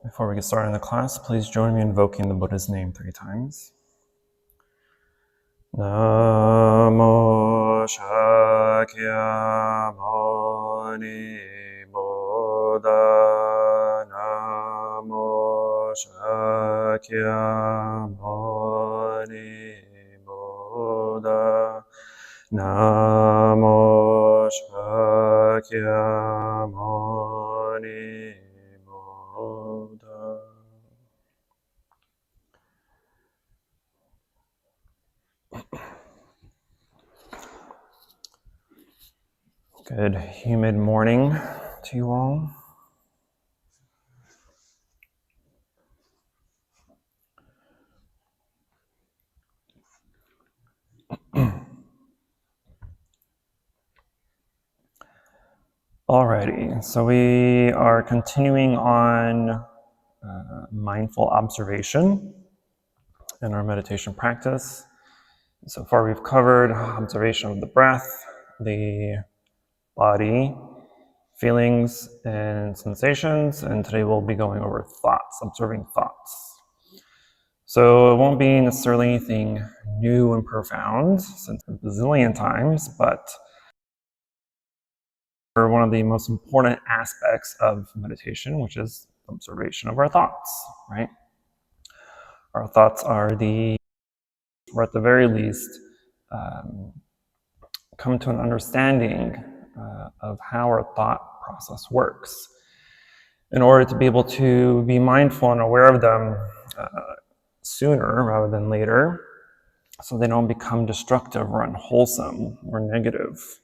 Before we get started in the class, please join me in invoking the Buddha's name 3 times. Namo Shakyamuni Buddha. Namo Shakyamuni Buddha. Namo Shakyamuni Buddha. Good humid morning to you all. Alrighty, so we are continuing on mindful observation in our meditation practice. So far we've covered observation of the breath, the body, feelings and sensations, and today we'll be going over thoughts, observing thoughts. So it won't be necessarily anything new and profound since a bazillion times, but one of the most important aspects of meditation, which is observation of our thoughts, right? Our thoughts are or at the very least, come to an understanding of how our thought process works in order to be able to be mindful and aware of them sooner rather than later, so they don't become destructive or unwholesome or negative.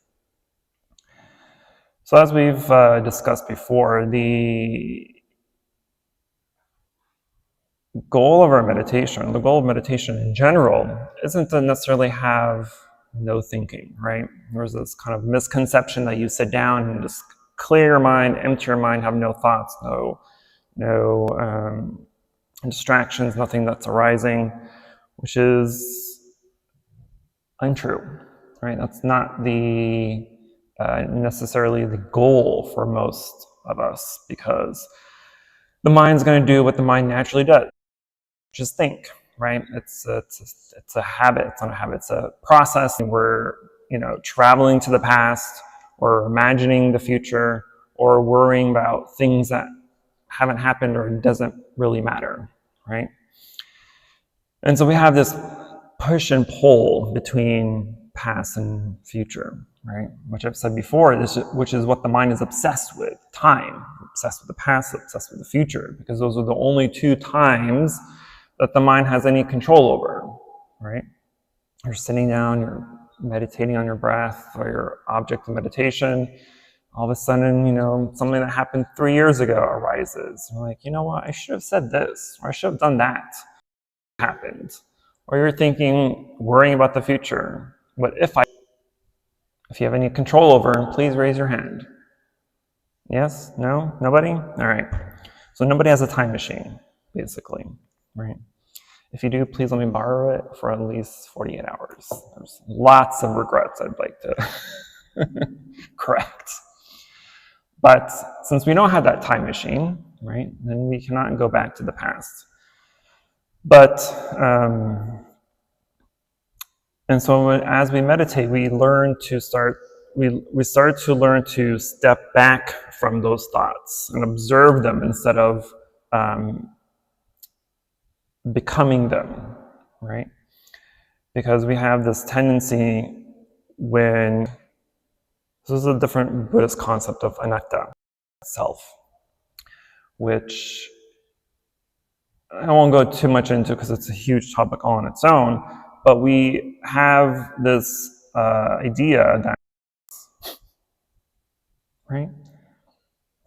So as we've discussed before, the goal of our meditation, the goal of meditation in general, isn't to necessarily have no thinking, right? There's this kind of misconception that you sit down and just clear your mind, empty your mind, have no thoughts, no distractions, nothing that's arising, which is untrue, right? That's not the necessarily the goal for most of us, because the mind's going to do what the mind naturally does, just think, right? It's a habit. It's not a habit. It's a process. We're traveling to the past, or imagining the future, or worrying about things that haven't happened or doesn't really matter, right? And so we have this push and pull between past and future, right? Which I've said before, which is what the mind is obsessed with: time, obsessed with the past, obsessed with the future, because those are the only 2 times that the mind has any control over, right? You're sitting down, you're meditating on your breath or your object of meditation. All of a sudden, something that happened 3 years ago arises. You're like, you know what? I should have said this, or I should have done that. Happened. Or you're thinking, worrying about the future. What if you have any control over, please raise your hand. Yes? No? Nobody? All right. So nobody has a time machine, basically, right? If you do, please let me borrow it for at least 48 hours. There's lots of regrets I'd like to correct. But since we don't have that time machine, right, then we cannot go back to the past. But, and so as we meditate, we start to learn to step back from those thoughts and observe them instead of becoming them, right? Because we have this tendency this is a different Buddhist concept of anatta, self, which I won't go too much into because it's a huge topic all on its own, but we have this idea that, right?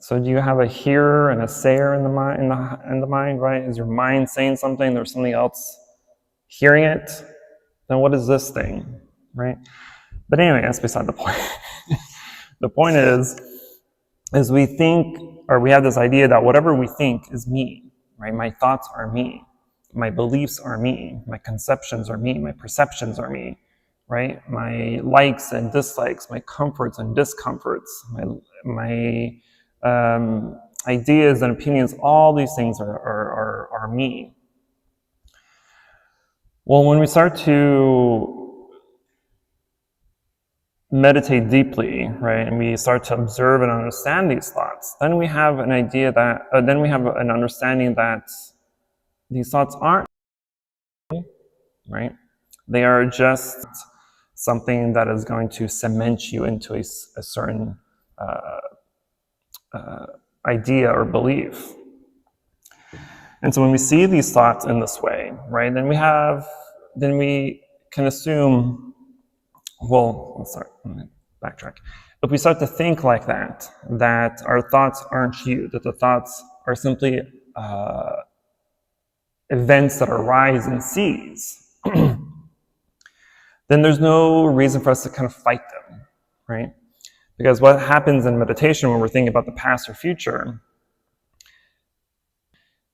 So do you have a hearer and a sayer in the mind, right? Is your mind saying something, there's something else hearing it? Then what is this thing, right? But anyway, that's beside the point. The point is we think, or we have this idea that whatever we think is me, right? My thoughts are me. My beliefs are me. My conceptions are me. My perceptions are me, right? My likes and dislikes, my comforts and discomforts, my ideas and opinions, all these things are me. Well, when we start to meditate deeply, right, and we start to observe and understand these thoughts, then we have an idea that, then we have an understanding that these thoughts aren't, right? They are just something that is going to cement you into a certain idea or belief. And so when we see these thoughts in this way, right, then we can assume, well, sorry, let me backtrack. If we start to think like that our thoughts aren't you, that the thoughts are simply events that arise and cease, then there's no reason for us to kind of fight them, right? Because what happens in meditation when we're thinking about the past or future,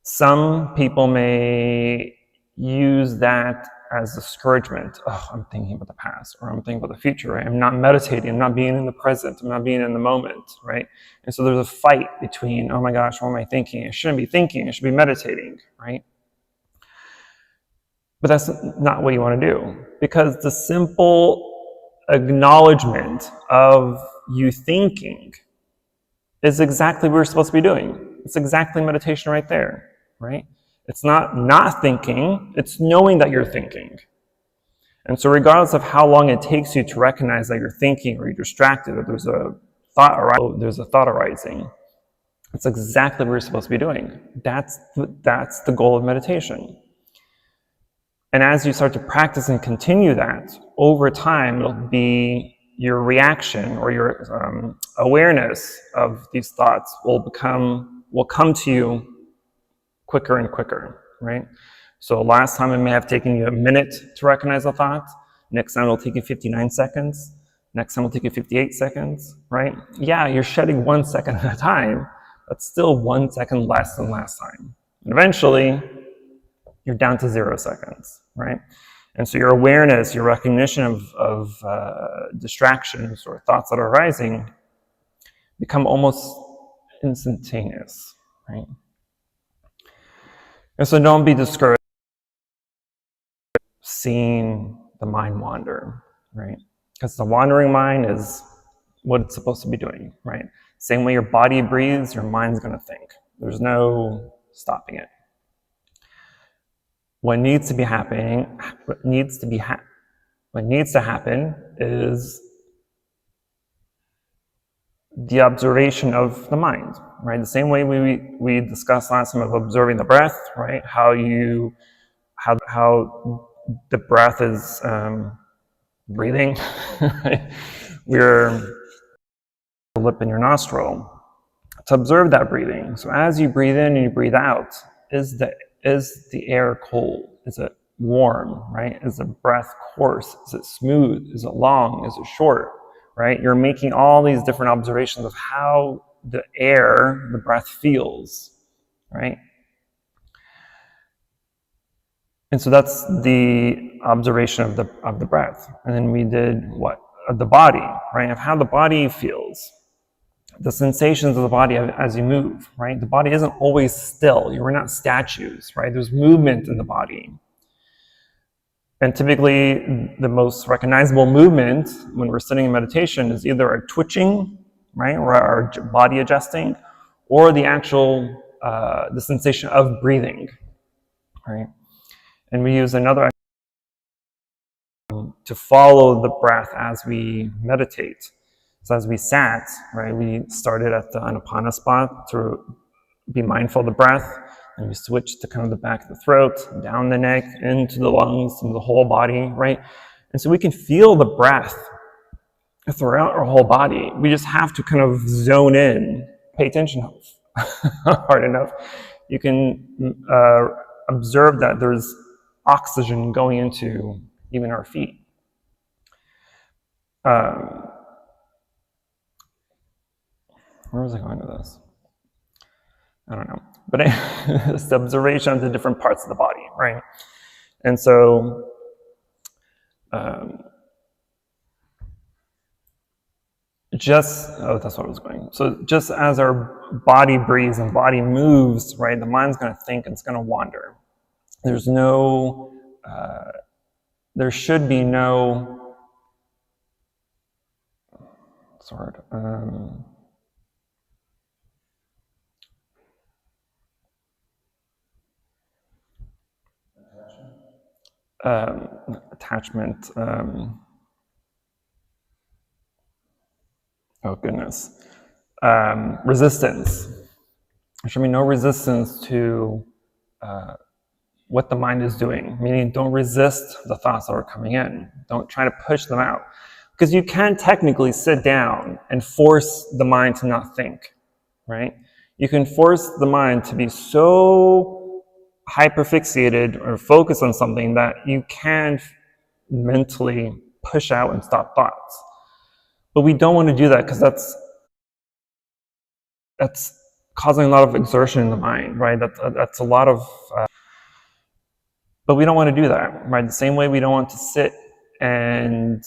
some people may use that as discouragement. Oh, I'm thinking about the past, or I'm thinking about the future, right? I'm not meditating, I'm not being in the present, I'm not being in the moment, right? And so there's a fight between, oh my gosh, what am I thinking? I shouldn't be thinking, I should be meditating, right? But that's not what you want to do, because the simple acknowledgement of you thinking is exactly what we're supposed to be doing. It's exactly meditation right there, right? It's not thinking, it's knowing that you're thinking. And so regardless of how long it takes you to recognize that you're thinking or you're distracted or there's a thought arising, it's exactly what you're supposed to be doing. That's the goal of meditation. And as you start to practice and continue that, over time, it'll be your reaction or your awareness of these thoughts will come to you quicker and quicker, right? So last time it may have taken you a minute to recognize a thought. Next time it'll take you 59 seconds. Next time it'll take you 58 seconds, right? Yeah, you're shedding 1 second at a time, but still 1 second less than last time. And eventually, you're down to 0 seconds, right? And so your awareness, your recognition of distractions or thoughts that are arising become almost instantaneous, right? And so don't be discouraged seeing the mind wander, right? Because the wandering mind is what it's supposed to be doing, right? Same way your body breathes, your mind's going to think. There's no stopping it. What needs to happen is the observation of the mind, right? The same way we discussed last time of observing the breath, right? How the breath is breathing, right? We're the lip in your nostril to observe that breathing. So as you breathe in and you breathe out, is the air cold? Is it warm, right? Is the breath coarse? Is it smooth? Is it long? Is it short, right? You're making all these different observations of how the air, the breath feels, right? And so that's the observation of the breath. And then we did what? Of the body, right? Of how the body feels. The sensations of the body as you move, right? The body isn't always still. We're not statues, right? There's movement in the body. And typically, the most recognizable movement when we're sitting in meditation is either a twitching, right? Or our body adjusting, or the actual, the sensation of breathing, right? And we use another to follow the breath as we meditate. So as we sat, right, we started at the Anapana spot to be mindful of the breath, and we switched to kind of the back of the throat, down the neck, into the lungs, into the whole body, right? And so we can feel the breath throughout our whole body. We just have to kind of zone in, pay attention hard enough. You can observe that there's oxygen going into even our feet. Where was I going with this? I don't know. But it's the observation of the different parts of the body, right? And so that's what I was going. So just as our body breathes and body moves, right, the mind's going to think, it's going to wander. There's no, there should be no, sort attachment. Oh goodness. Resistance. There should be no resistance to what the mind is doing, meaning don't resist the thoughts that are coming in. Don't try to push them out. Because you can technically sit down and force the mind to not think, right? You can force the mind to be so hyperfixated or focus on something that you can mentally push out and stop thoughts. But we don't want to do that because that's causing a lot of exertion in the mind, right? That's a lot of, but we don't want to do that, right? The same way we don't want to sit and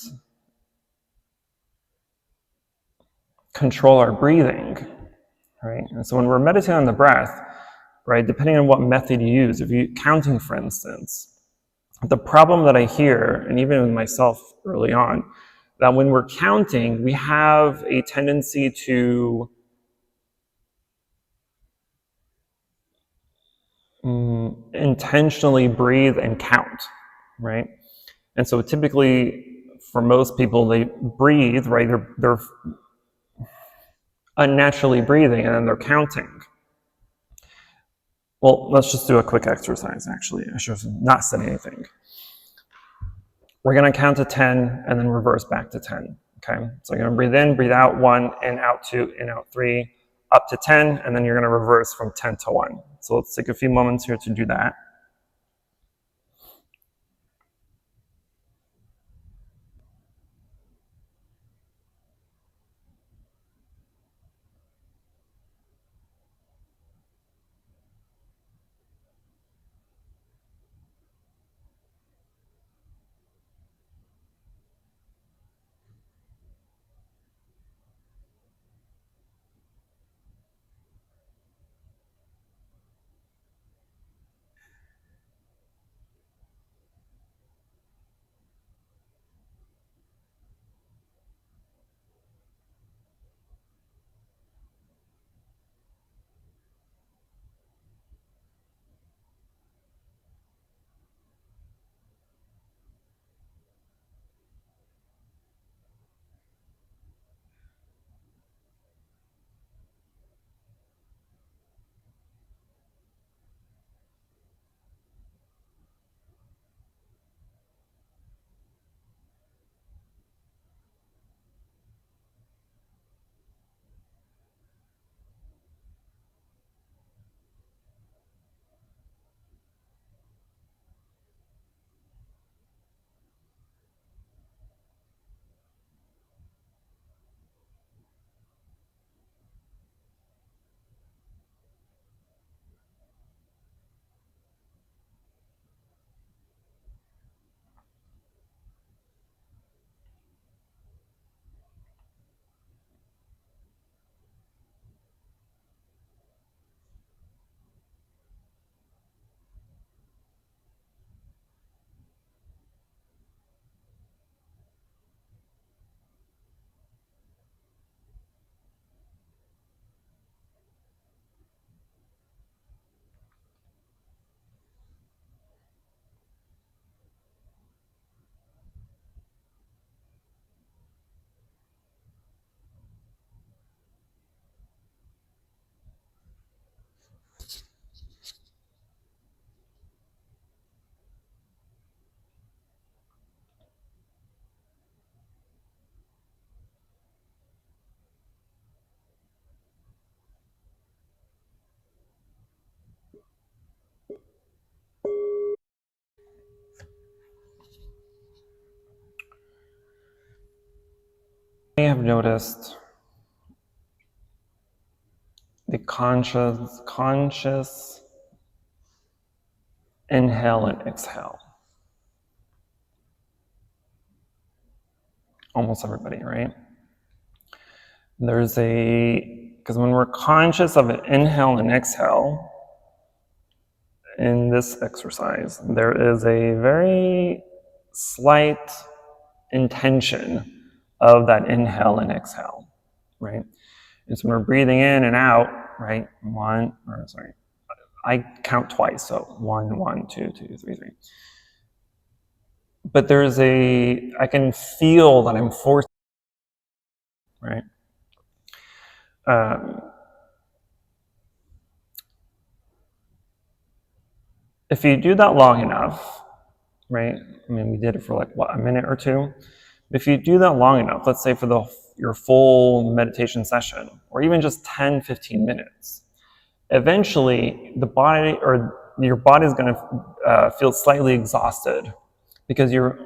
control our breathing, right? And so when we're meditating on the breath, right, depending on what method you use, if you're counting, for instance, the problem that I hear, and even with myself early on, that when we're counting, we have a tendency to intentionally breathe and count, right? And so typically, for most people, they breathe, right? They're unnaturally breathing, and then they're counting. Well, let's just do a quick exercise, actually. I should have not said anything. We're going to count to 10 and then reverse back to 10, okay? So you're going to breathe in, breathe out, 1, in, out, 2, in, out, 3, up to 10, and then you're going to reverse from 10 to 1. So let's take a few moments here to do that. You may have noticed the conscious inhale and exhale. Almost everybody, right? because when we're conscious of an inhale and exhale in this exercise, there is a very slight intention of that inhale and exhale, right? And so when we're breathing in and out, right? I count twice, so 1, 1, 2, 2, 3, 3. But I can feel that I'm forced, right? If you do that long enough, right? I mean, we did it for like, a minute or two? If you do that long enough, let's say for your full meditation session, or even just 10, 15 minutes, eventually your body is going to feel slightly exhausted because you're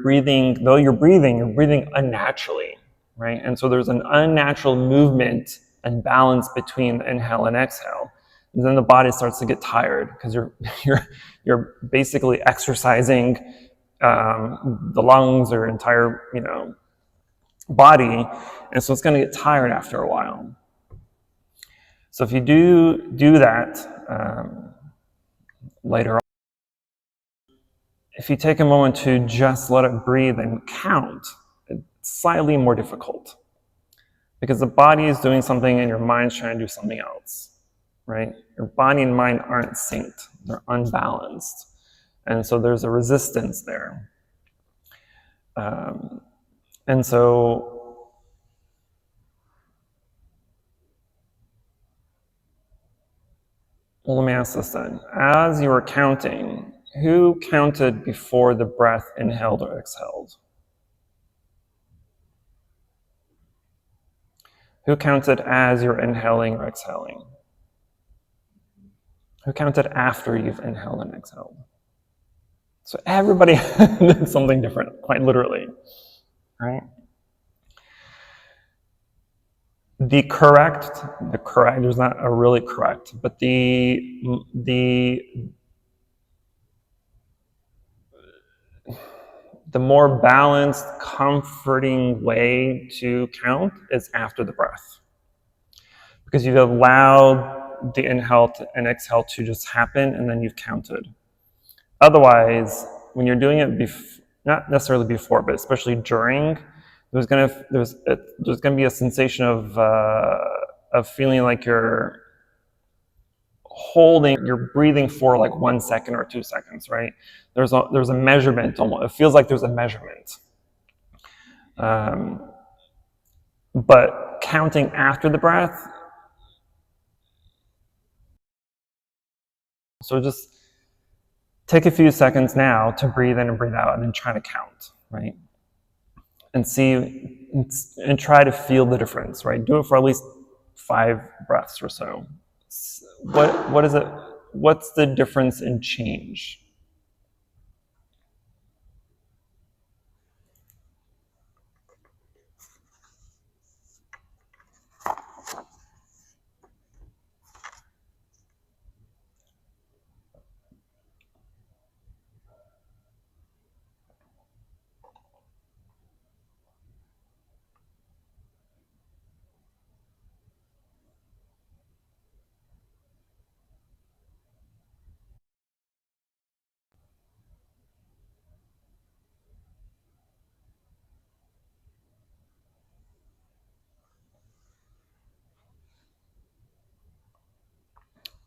breathing, though you're breathing unnaturally, right? And so there's an unnatural movement and balance between the inhale and exhale. And then the body starts to get tired because you're basically exercising the lungs or entire body, and so it's going to get tired after a while. So if you do that later on, if you take a moment to just let it breathe and count, it's slightly more difficult because the body is doing something and your mind's trying to do something else, right? Your body and mind aren't synced, they're unbalanced. And so there's a resistance there. And so let me ask this then. As you were counting, who counted before the breath inhaled or exhaled? Who counted as you're inhaling or exhaling? Who counted after you've inhaled and exhaled? So everybody did something different, quite literally, right? The correct, there's not a really correct, but the more balanced, comforting way to count is after the breath. Because you've allowed the inhale and exhale to just happen, and then you've counted. Otherwise, when you're doing it, not necessarily before, but especially during, there's gonna be a sensation of feeling like you're breathing for like 1 second or 2 seconds, right? There's a measurement almost. It feels like there's a measurement. But counting after the breath, so just take a few seconds now to breathe in and breathe out and then try to count, right? And see, and try to feel the difference, right? Do it for at least 5 breaths or so. What is it? What's the difference in change?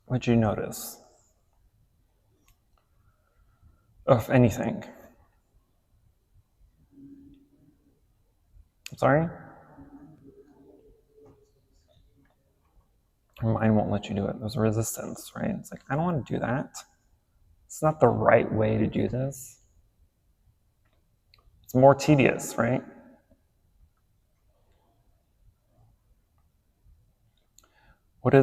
What'd you notice? Of anything? Sorry? Your mind won't let you do it. There's a resistance, right? It's like, I don't want to do that. It's not the right way to do this. It's more tedious, right? What are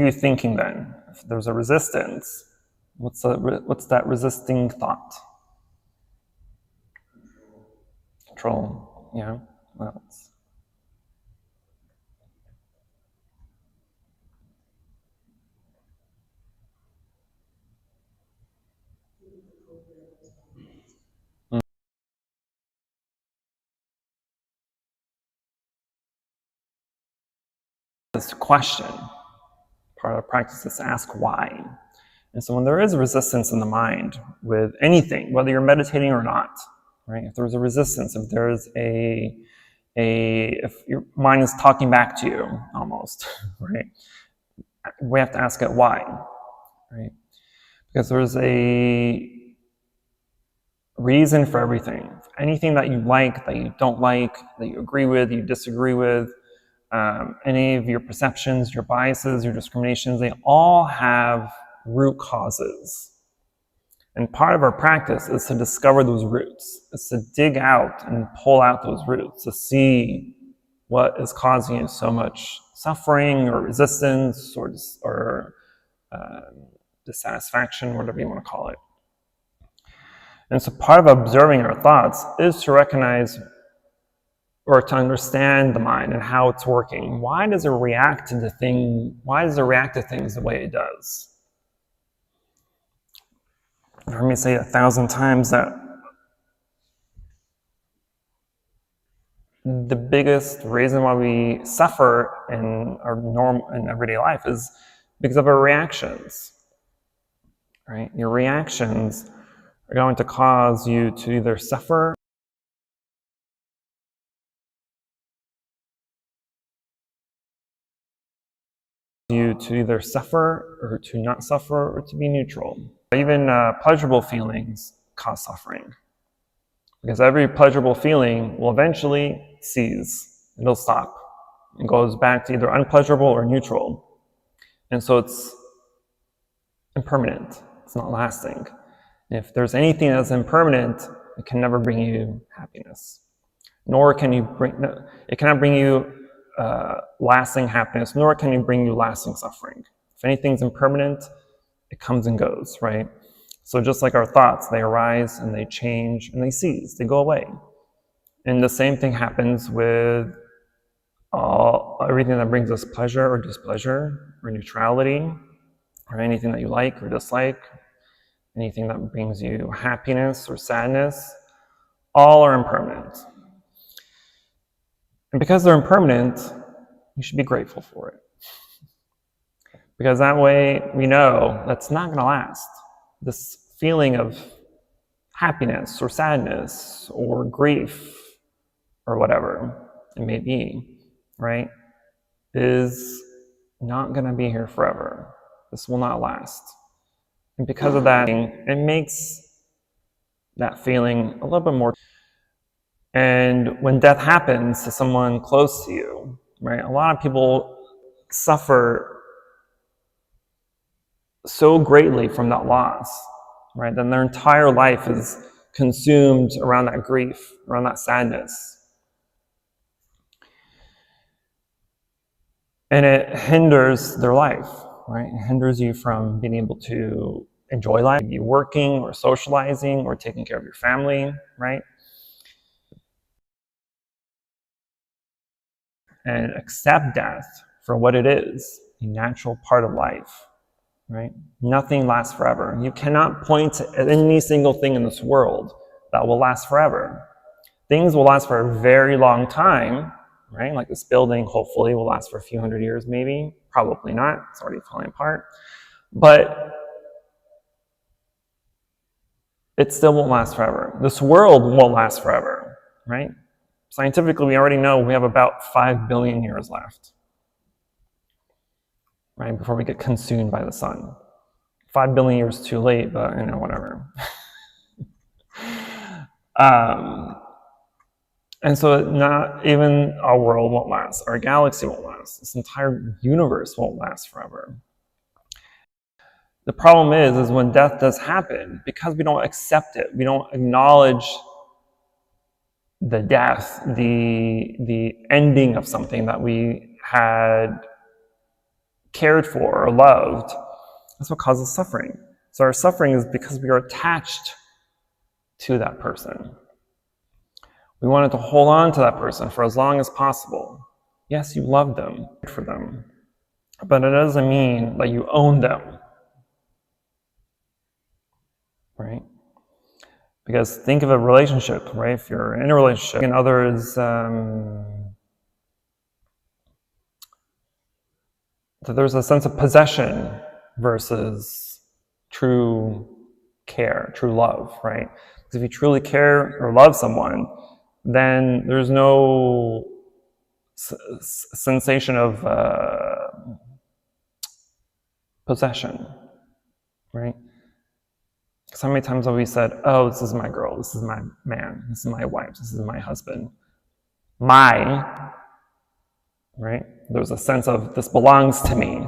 you thinking then? If there's a resistance, what's that resisting thought? Control, yeah. What else? is to question. Part of the practice is to ask why. And so when there is resistance in the mind with anything, whether you're meditating or not, right? If there's a resistance, if there's if your mind is talking back to you almost, right? We have to ask it why, right? Because there's a reason for everything. Anything that you like, that you don't like, that you agree with, you disagree with, any of your perceptions, your biases, your discriminations, they all have root causes. And part of our practice is to discover those roots. It's to dig out and pull out those roots, to see what is causing you so much suffering or resistance or dissatisfaction, whatever you want to call it. And so part of observing our thoughts is to recognize or to understand the mind and how it's working. Why does it react to things the way it does? You've heard me say 1,000 times that the biggest reason why we suffer in our normal and everyday life is because of our reactions, right? Your reactions are going to cause you to either suffer or to not suffer or to be neutral. Even pleasurable feelings cause suffering, because every pleasurable feeling will eventually cease. It'll stop. It goes back to either unpleasurable or neutral. And so it's impermanent. It's not lasting. If there's anything that's impermanent, it can never bring you happiness. It cannot bring you lasting happiness, nor can it bring you lasting suffering. If anything's impermanent, it comes and goes, right? So just like our thoughts, they arise and they change and they cease, they go away. And the same thing happens with everything that brings us pleasure or displeasure or neutrality, or anything that you like or dislike, anything that brings you happiness or sadness, all are impermanent. And because they're impermanent, you should be grateful for it. Because that way we know that's not going to last. This feeling of happiness or sadness or grief or whatever it may be, right, is not going to be here forever. This will not last. And because of that, it makes that feeling a little bit more. And when death happens to someone close to you, right, a lot of people suffer so greatly from that loss, right, then their entire life is consumed around that grief, around that sadness. And it hinders their life, right? It hinders you from being able to enjoy life, be working or socializing or taking care of your family, right? And accept death for what it is, a natural part of life, right? Nothing lasts forever. You cannot point to any single thing in this world that will last forever. Things will last for a very long time, right? Like this building hopefully will last for a few hundred years, maybe. Probably not. It's already falling apart. But it still won't last forever. This world won't last forever, right? Scientifically, we already know we have about 5 billion years left, right, before we get consumed by the sun. 5 billion years too late, but whatever. And so not even our world won't last. Our galaxy won't last. This entire universe won't last forever. The problem is when death does happen, because we don't accept it, we don't acknowledge the death, the ending of something that we had cared for or loved, that's what causes suffering. So our suffering is because we are attached to that person. We wanted to hold on to that person for as long as possible. Yes, you love them, for them, but it doesn't mean that you own them, right? Because think of a relationship, right? If you're in a relationship and others that there's a sense of possession versus true care, true love, right? Because if you truly care or love someone, then there's no sensation of possession, right? Because how many times have we said, oh, this is my girl, this is my man, this is my wife, this is my husband. My, right? There's a sense of this belongs to me.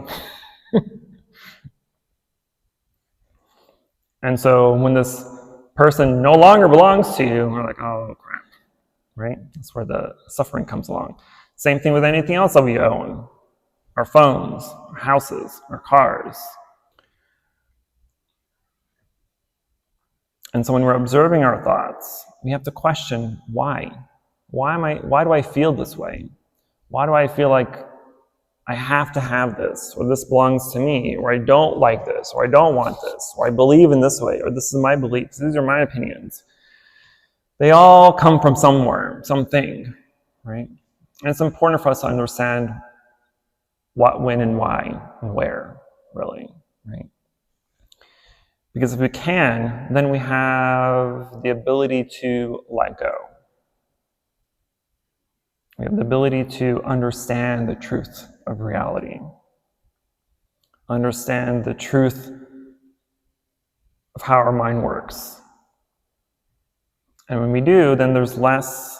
And so when this person no longer belongs to you, we're like, oh crap, right? That's where the suffering comes along. Same thing with anything else that we own. Our phones, our houses, our cars. And so when we're observing our thoughts, we have to question why. Why do I feel this way? Why do I feel like I have to have this, or this belongs to me, or I don't like this, or I don't want this, or I believe in this way, or this is my beliefs, these are my opinions. They all come from somewhere, something, right? And it's important for us to understand what, when, and why, and where, really, right? Because if we can, then we have the ability to let go. We have the ability to understand the truth of reality. Understand the truth of how our mind works. And when we do, then there's less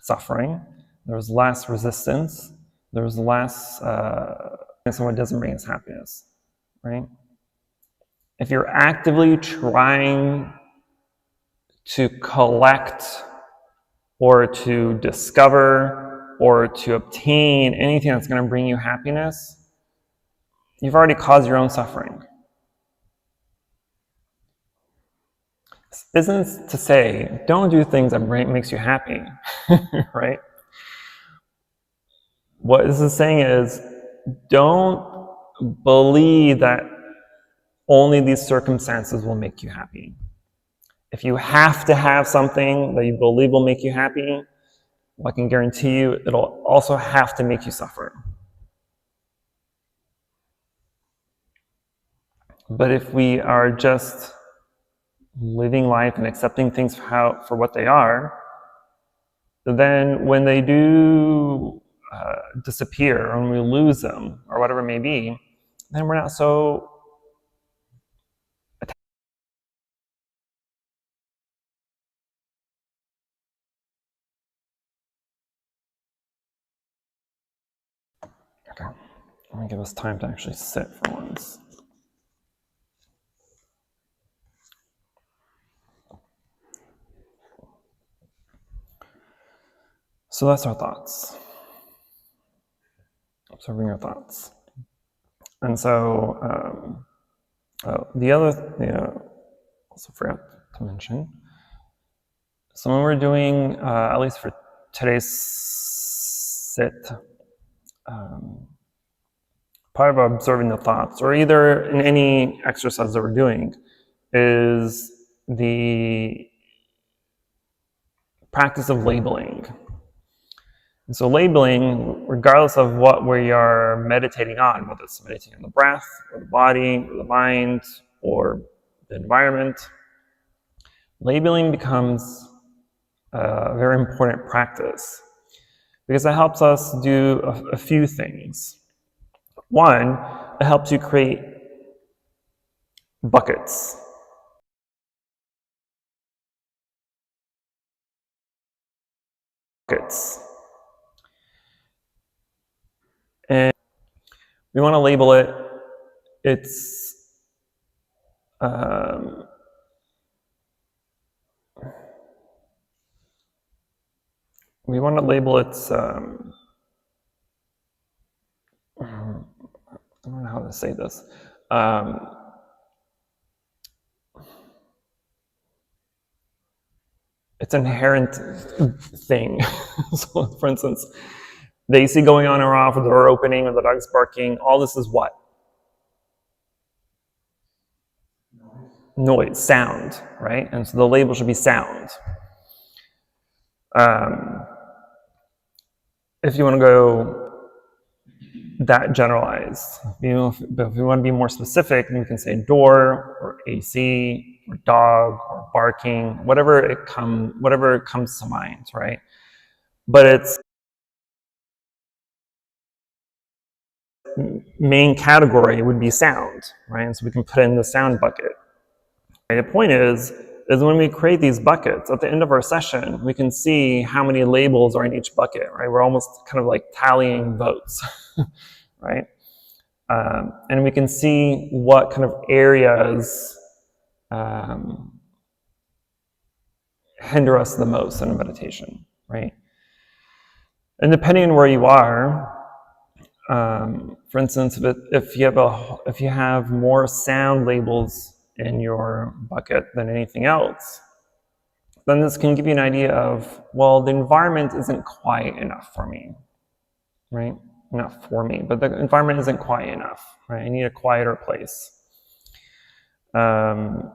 suffering, there's less resistance, there's less what doesn't bring us happiness, right? If you're actively trying to collect or to discover or to obtain anything that's going to bring you happiness, you've already caused your own suffering. This isn't to say, don't do things that makes you happy, right? What this is saying is, don't believe that only these circumstances will make you happy. If you have to have something that you believe will make you happy, well, I can guarantee you it'll also have to make you suffer. But if we are just living life and accepting things for what they are, then when they do disappear, or when we lose them, or whatever it may be, then we're not so attached. Okay, let me give us time to actually sit for once. So that's our thoughts. Observing our thoughts. And so the other thing I also forgot to mention. So when we're doing, at least for today's sit, part of observing the thoughts, or either in any exercise that we're doing, is the practice of labeling. And so labeling, regardless of what we are meditating on, whether it's meditating on the breath, or the body, or the mind, or the environment, labeling becomes a very important practice because it helps us do a few things. One, it helps you create buckets. And we want to label it, we want to label it, I don't know how to say this. It's an inherent thing. So, for instance, the AC going on or off, or the door opening, or the dog's barking, all this is what? Noise, sound, right? And so the label should be sound. If you want to go that generalized. But if we want to be more specific, then we can say door or AC or dog or barking, whatever comes to mind, right? But its main category would be sound, right? And so we can put it in the sound bucket. The point is when we create these buckets, at the end of our session, we can see how many labels are in each bucket, right? We're almost kind of like tallying votes, right? And we can see what kind of areas hinder us the most in a meditation, right? And depending on where you are, for instance, if you have more sound labels in your bucket than anything else, then this can give you an idea of, well, the environment isn't quiet enough for me, right? Not for me, but the environment isn't quiet enough, right? I need a quieter place. Or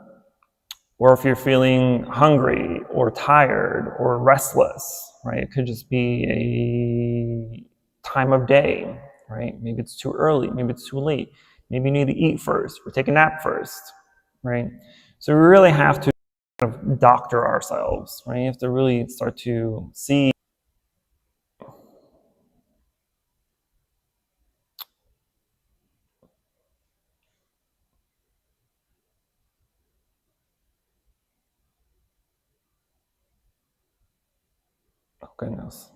if you're feeling hungry or tired or restless, right? It could just be a time of day, right? Maybe it's too early, maybe it's too late. Maybe you need to eat first or take a nap first, right? So we really have to kind of doctor ourselves, right? You have to really start to see. Oh, goodness.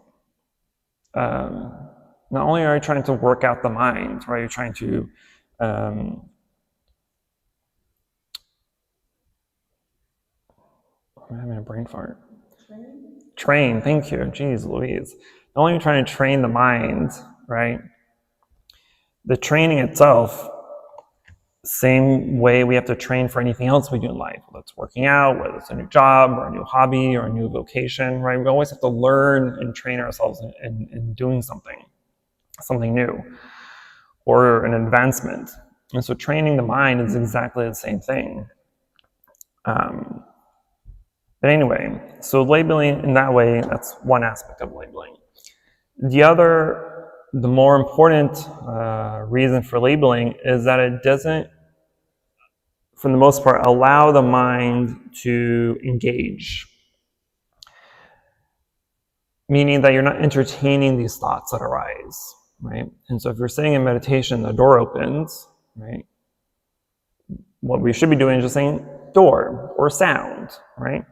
Not only are you trying to work out the mind, right? You're trying to I'm having a brain fart. Train, thank you. Jeez Louise. Not only are you trying to train the mind, right? The training itself, same way we have to train for anything else we do in life, whether it's working out, whether it's a new job or a new hobby or a new vocation, right? We always have to learn and train ourselves in doing something new, or an advancement. And so training the mind is exactly the same thing. But anyway, so labeling in that way, that's one aspect of labeling. The other, the more important reason for labeling is that it doesn't, for the most part, allow the mind to engage. Meaning that you're not entertaining these thoughts that arise, right? And so if you're sitting in meditation, the door opens, right? What we should be doing is just saying door or sound, right?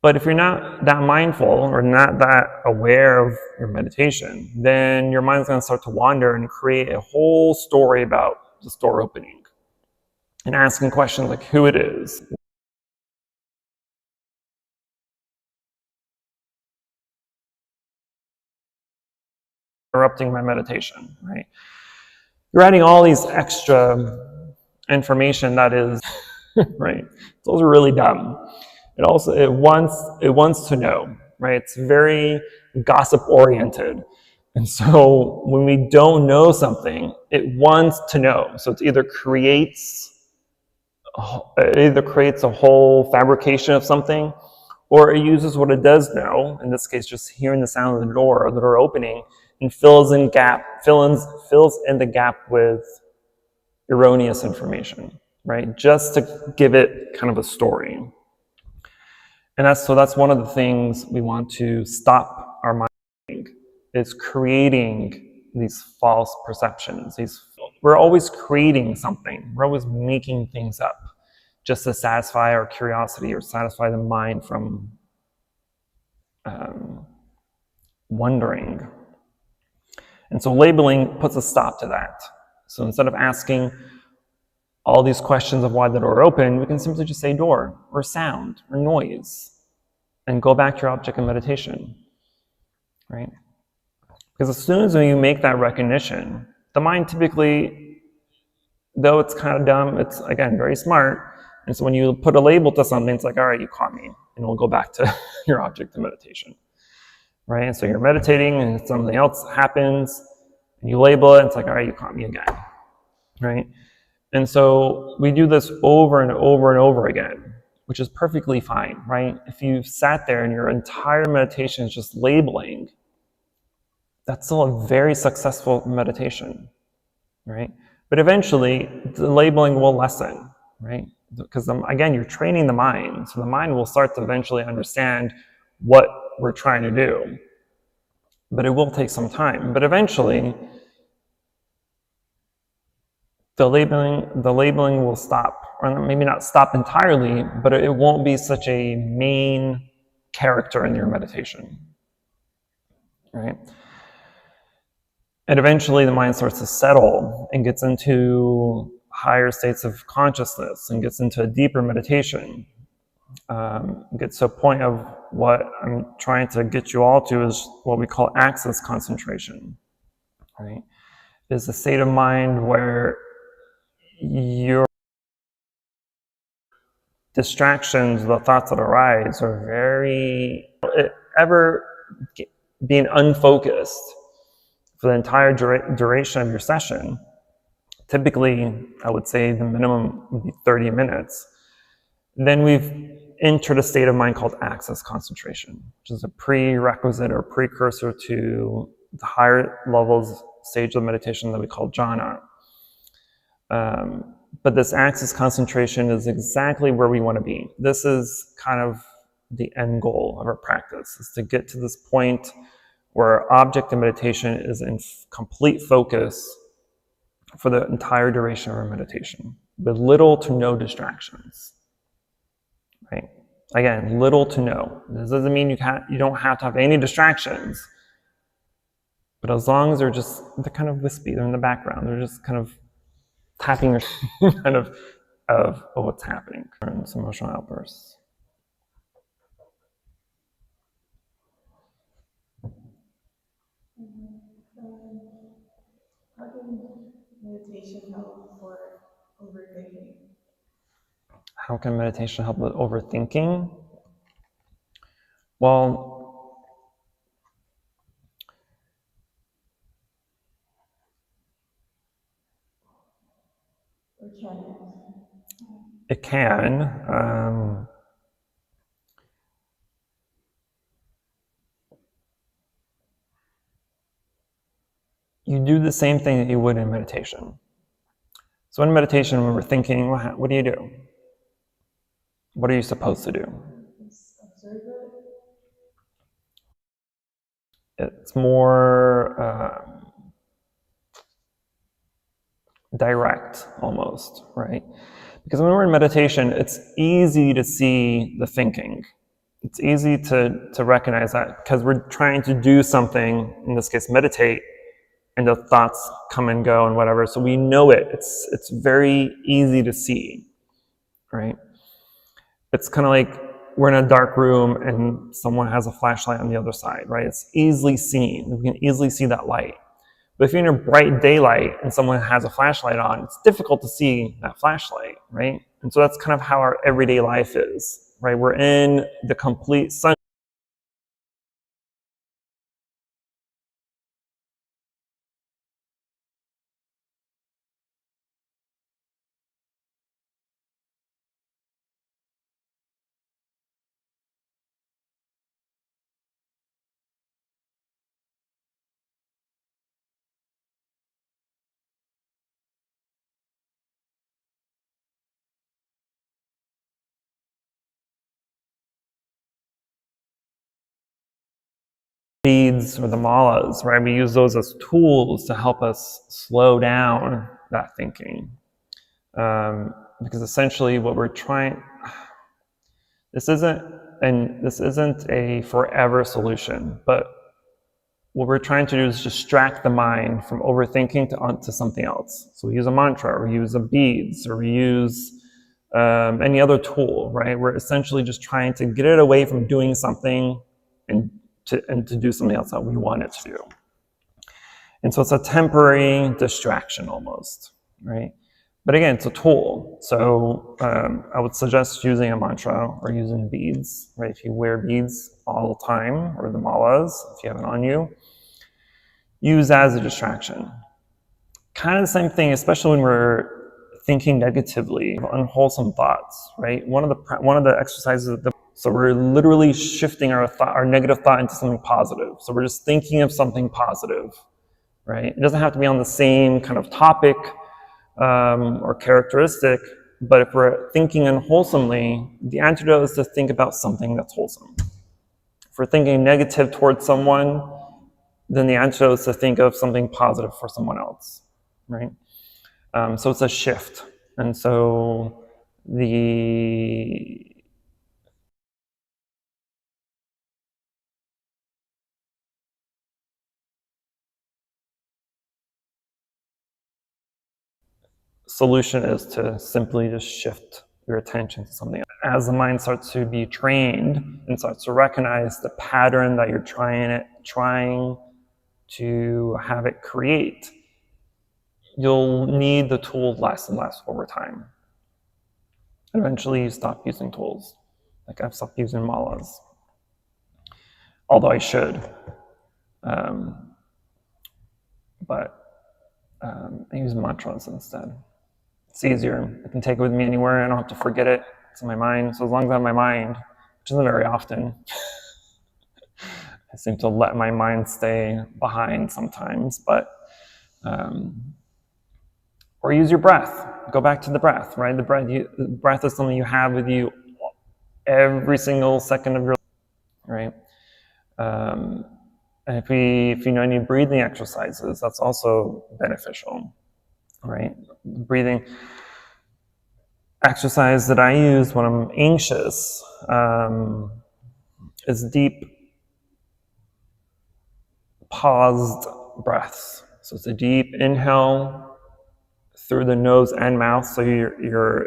But if you're not that mindful or not that aware of your meditation, then your mind's going to start to wander and create a whole story about this door opening and asking questions like who it is. Interrupting my meditation, right? You're adding all these extra information that is, right? Those are really dumb. It wants to know, right? It's very gossip oriented. And so when we don't know something, it wants to know. So it either creates a whole fabrication of something, or it uses what it does know, in this case just hearing the sound of the door or the door opening, and fills in the gap with erroneous information, right? Just to give it kind of a story. And that's one of the things we want to stop our mind doing, is creating these false perceptions. We're always creating something. We're always making things up just to satisfy our curiosity or satisfy the mind from wondering. And so labeling puts a stop to that. So instead of asking all these questions of why the door opened, we can simply just say door or sound or noise and go back to your object of meditation, right? Because as soon as you make that recognition, the mind typically, though it's kind of dumb, it's again very smart. And so when you put a label to something, it's like, all right, you caught me, and we'll go back to your object of meditation, right? And so you're meditating and something else happens and you label it, and it's like, all right, you caught me again, right? And so we do this over and over and over again, which is perfectly fine, right? If you've sat there and your entire meditation is just labeling, that's still a very successful meditation, right? But eventually, the labeling will lessen, right? Because again, you're training the mind, so the mind will start to eventually understand what we're trying to do. But it will take some time. But eventually, the labeling will stop, or maybe not stop entirely, but it won't be such a main character in your meditation, right? And eventually the mind starts to settle and gets into higher states of consciousness and gets into a deeper meditation. Gets to a point of what I'm trying to get you all to is what we call access concentration, right? It's a state of mind where your distractions, the thoughts that arise, are very ever being unfocused for the entire duration of your session. Typically, I would say the minimum would be 30 minutes. Then we've entered a state of mind called access concentration, which is a prerequisite or precursor to the higher levels stage of meditation that we call jhana. But this access concentration is exactly where we want to be. This is kind of the end goal of our practice, is to get to this point where our object of meditation is in complete focus for the entire duration of our meditation, with little to no distractions. Right? Again, little to no. This doesn't mean you don't have to have any distractions, but as long as they're kind of wispy, they're in the background, they're just kind of tapping your kind of what's happening. Some emotional outbursts. How can meditation help for overthinking? How can meditation help with overthinking? Well, or can it? It can. You do the same thing that you would in meditation. So in meditation, when we're thinking, what do you do? What are you supposed to do? observe it? It's more direct, almost, right? Because when we're in meditation, it's easy to see the thinking. It's easy to recognize that because we're trying to do something, in this case, meditate, and the thoughts come and go and whatever. So we know it. It's very easy to see, right? It's kind of like we're in a dark room and someone has a flashlight on the other side, right? It's easily seen. We can easily see that light. But if you're in a bright daylight and someone has a flashlight on, it's difficult to see that flashlight, right? And so that's kind of how our everyday life is, right? We're in the complete sun. Beads or the malas, right? We use those as tools to help us slow down that thinking. Because essentially what we're trying, this isn't a forever solution, but what we're trying to do is distract the mind from overthinking onto something else. So we use a mantra, or we use a beads, or we use any other tool, right? We're essentially just trying to get it away from doing something and to do something else that we want it to do. And so it's a temporary distraction almost, right? But again, it's a tool. So I would suggest using a mantra or using beads, right? If you wear beads all the time, or the malas, if you have it on you, use that as a distraction. Kind of the same thing, especially when we're thinking negatively, unwholesome thoughts, right? One of the exercises So we're literally shifting our negative thought into something positive. So we're just thinking of something positive, right? It doesn't have to be on the same kind of topic or characteristic, but if we're thinking unwholesomely, the antidote is to think about something that's wholesome. If we're thinking negative towards someone, then the antidote is to think of something positive for someone else, right? So it's a shift. And so the solution is to simply just shift your attention to something. As the mind starts to be trained and starts to recognize the pattern that you're trying to have it create, you'll need the tool less and less over time. Eventually you stop using tools. Like I've stopped using malas, although I should. But I use mantras instead. It's easier. I can take it with me anywhere. I don't have to forget it. It's in my mind. So as long as I have my mind, which isn't very often, I seem to let my mind stay behind sometimes. But or use your breath. Go back to the breath, right? The breath is something you have with you every single second of your life, right? And if you know any breathing exercises, that's also beneficial, right? Breathing exercise that I use when I'm anxious is deep, paused breaths. So it's a deep inhale through the nose and mouth. So you're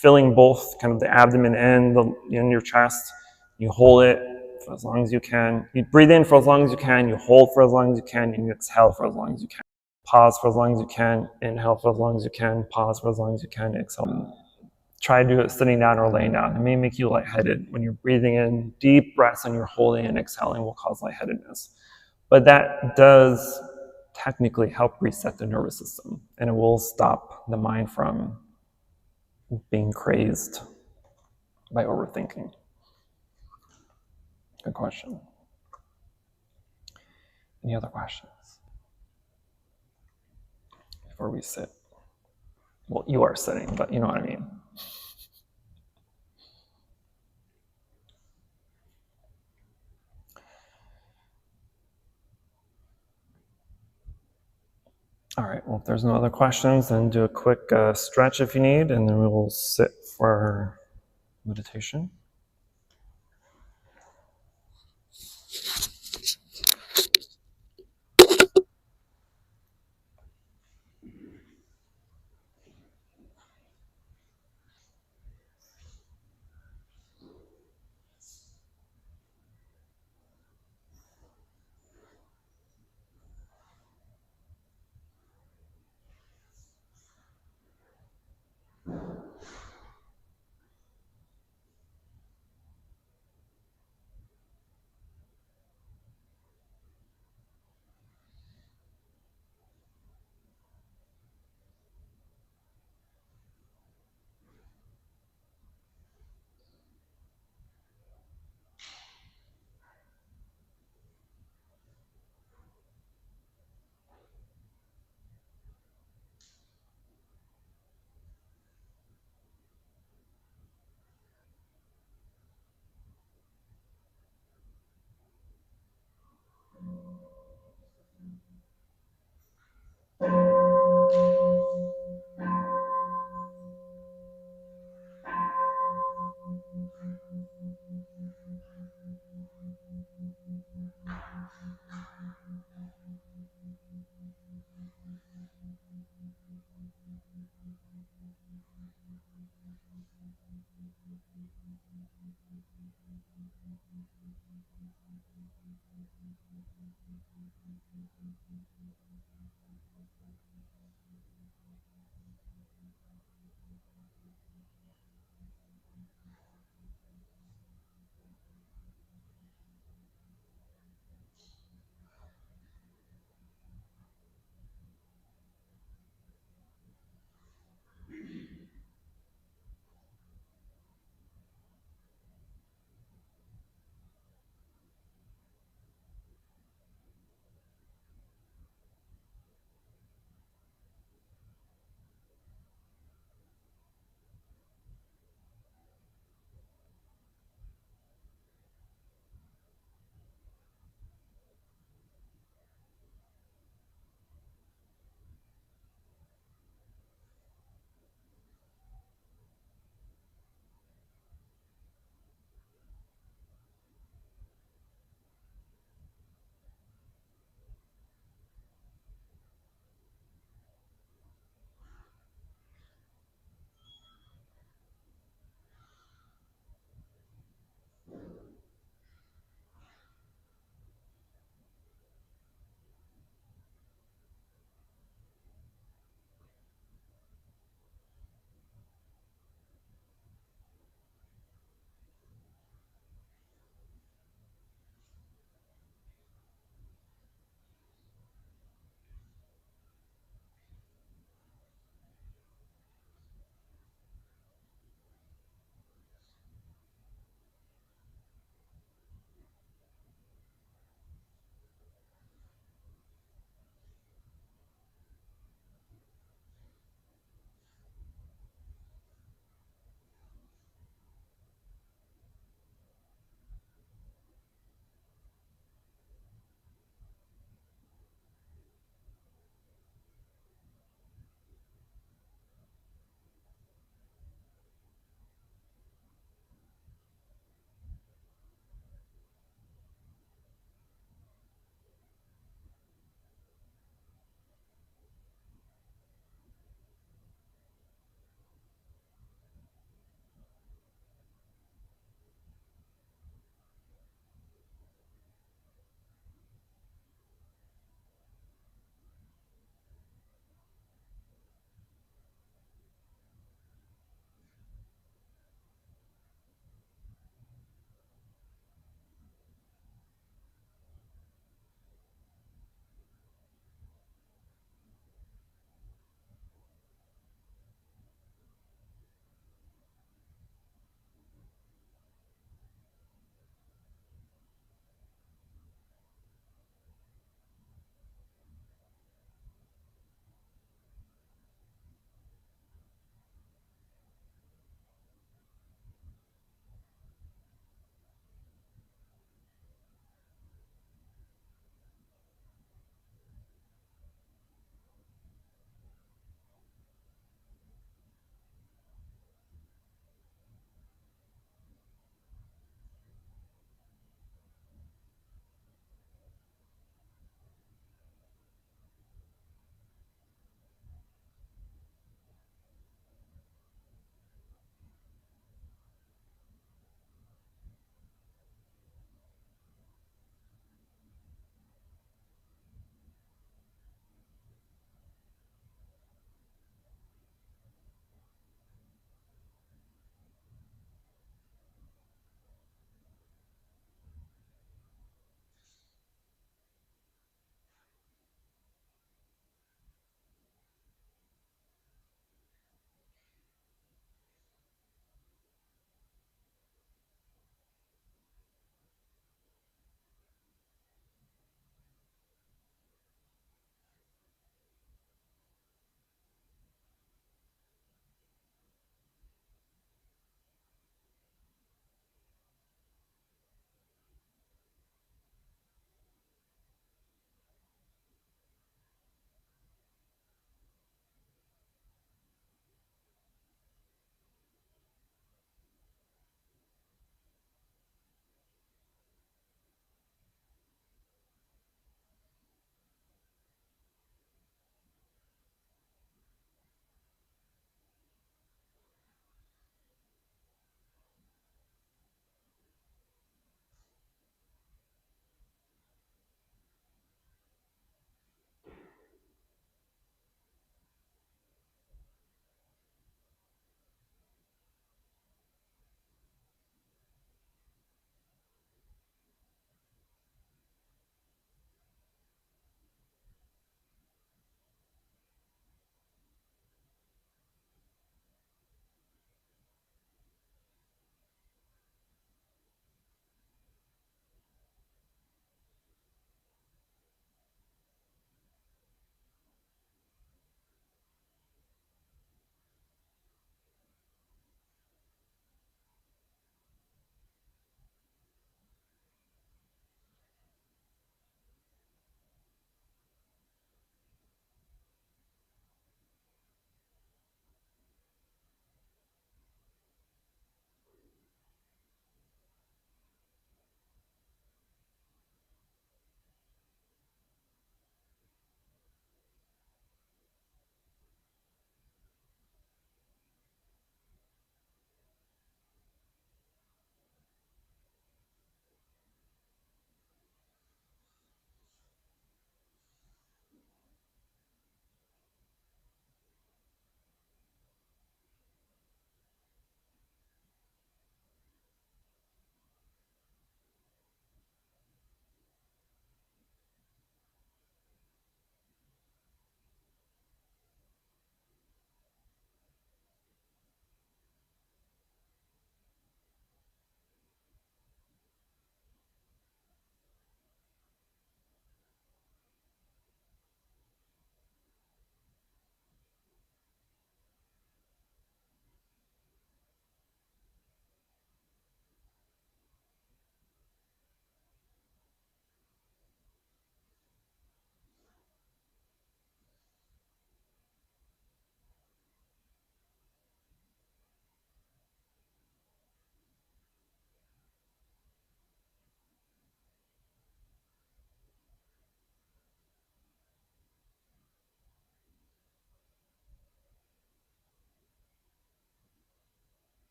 filling both kind of the abdomen and your chest. You hold it for as long as you can. You breathe in for as long as you can. You hold for as long as you can, and you exhale for as long as you can. Pause for as long as you can. Inhale for as long as you can. Pause for as long as you can. Exhale. Try to do it sitting down or laying down. It may make you lightheaded. When you're breathing in, deep breaths and you're holding and exhaling will cause lightheadedness. But that does technically help reset the nervous system, and it will stop the mind from being crazed by overthinking. Good question. Any other questions before we sit? Well, you are sitting, but you know what I mean. All right, well, if there's no other questions, then do a quick stretch if you need, and then we will sit for meditation.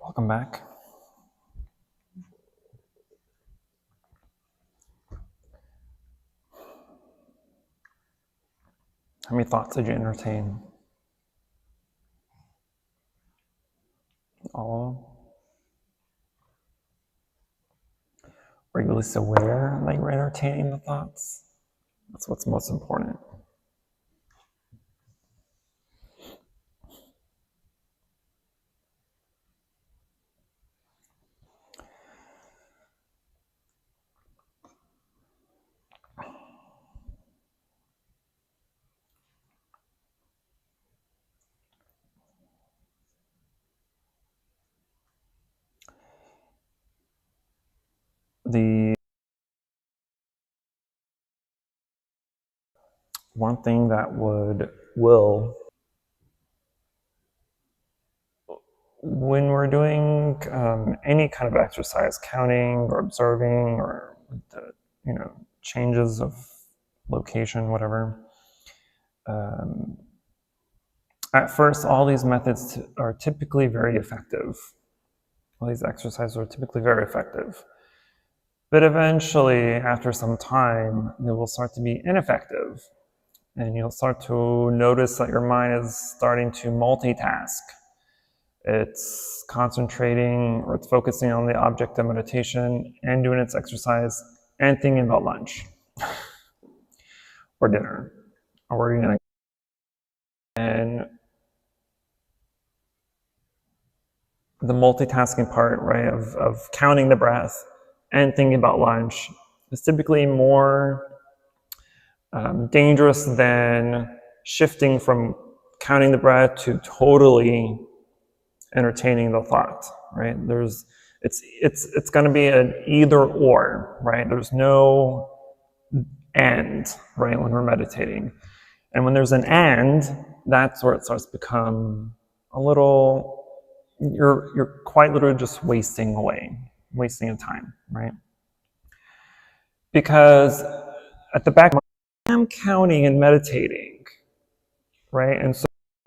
Welcome back. How many thoughts did you entertain? All? Were you at least aware that you were entertaining the thoughts? That's what's most important. The one thing that will, when we're doing any kind of exercise, counting or observing or the, changes of location, whatever, at first, all these methods are typically very effective. All these exercises are typically very effective. But eventually, after some time, they will start to be ineffective. And you'll start to notice that your mind is starting to multitask. It's concentrating or it's focusing on the object of meditation and doing its exercise and thinking about lunch or dinner or where you're going to. And the multitasking part, right, of counting the breath and thinking about lunch is typically more dangerous than shifting from counting the breath to totally entertaining the thought, right? It's going to be an either or, right? There's no and, right, when we're meditating. And when there's an and, that's where it starts to become a little, you're quite literally just wasting your time, right? Because at the back of my mind, I'm counting and meditating, right? And so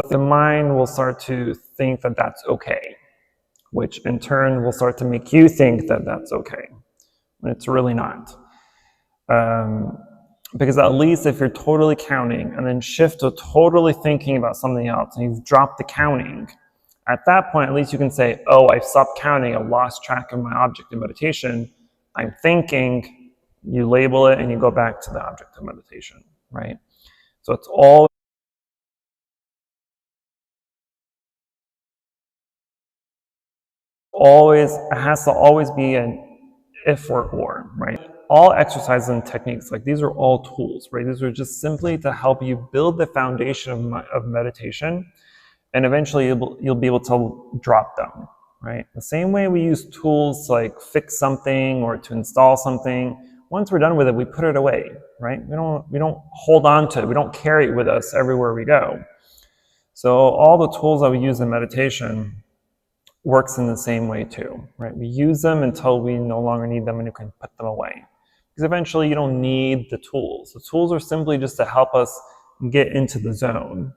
the mind will start to think that that's okay, which in turn will start to make you think that that's okay, when it's really not. Because at least if you're totally counting and then shift to totally thinking about something else and you've dropped the counting, at that point, at least you can say, oh, I've stopped counting, I've lost track of my object of meditation, I'm thinking, you label it and you go back to the object of meditation, right? So it's it has to always be an if or, right? All exercises and techniques, like these are all tools, right? These are just simply to help you build the foundation of meditation, and eventually you'll be able to drop them, right? The same way we use tools to like fix something or to install something. Once we're done with it, we put it away, right? We don't hold on to it. We don't carry it with us everywhere we go. So all the tools that we use in meditation works in the same way too, right? We use them until we no longer need them and you can put them away. Because eventually you don't need the tools. The tools are simply just to help us get into the zone.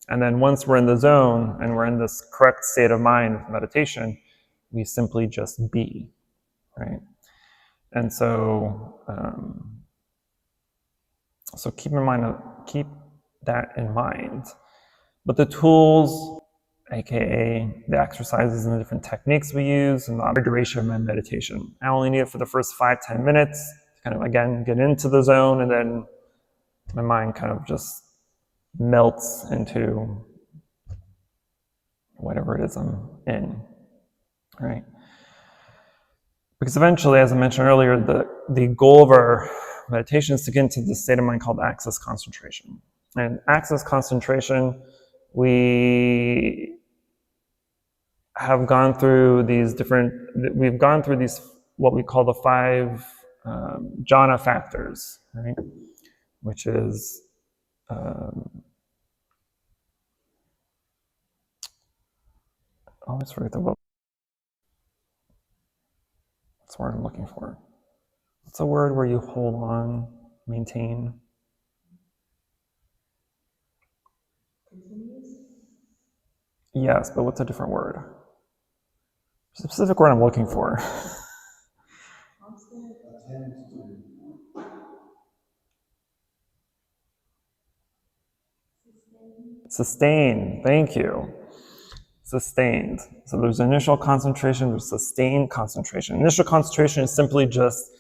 And then once we're in the zone and we're in this correct state of mind of meditation, we simply just be, right? And so, keep that in mind. But the tools aka the exercises and the different techniques we use, and the duration of my meditation. I only need it for the first 5-10 minutes to kind of, again, get into the zone, and then my mind kind of just melts into whatever it is I'm in, right? Because eventually, as I mentioned earlier, the goal of our meditation is to get into this state of mind called access concentration. And access concentration, we have gone through these what we call the 5 jhana factors, right? Which is I always forget the word. That's the word I'm looking for. What's a word where you hold on, maintain? Continuous? Yes, but what's a different word? There's a specific word I'm looking for. Constant? Sustain. Thank you. Sustained. So there's initial concentration, there's sustained concentration. Initial concentration is simply just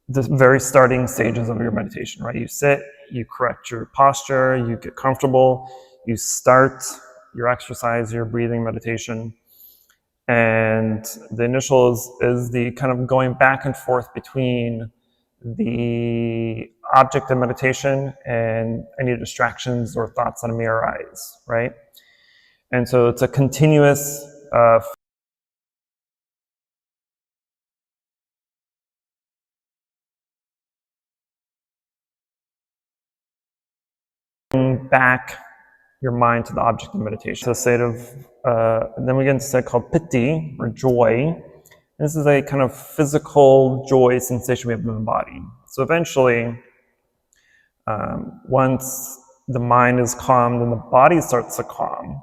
the very starting stages of your meditation, right? You sit, you correct your posture, you get comfortable, you start your exercise, your breathing meditation. And the initial is the kind of going back and forth between the object of meditation and any distractions or thoughts that may arise, right? And so it's a continuous back your mind to the object of meditation. It's a state of, then we get into a state called piti, or joy. This is a kind of physical joy sensation we have in the body. So eventually, once the mind is calmed and the body starts to calm,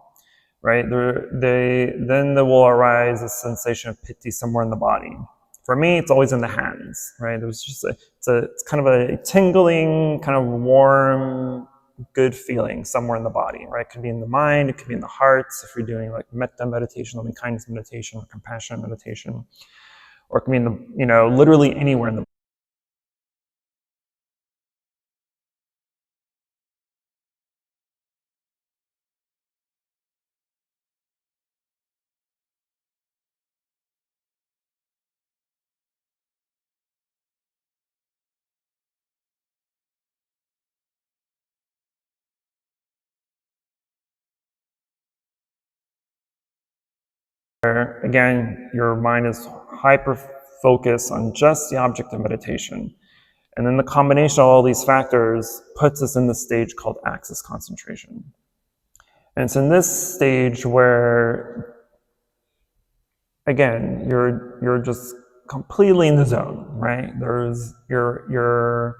right? Then there will arise a sensation of piti somewhere in the body. For me, it's always in the hands, right? It's kind of a tingling, kind of warm, good feeling somewhere in the body, right? It could be in the mind, it could be in the heart. If you're doing like metta meditation, loving kindness meditation, or compassion meditation, or it can be in the, literally anywhere in the again, your mind is hyper-focused on just the object of meditation. And then the combination of all these factors puts us in the stage called access concentration. And it's in this stage where, again, you're just completely in the zone, right? There's your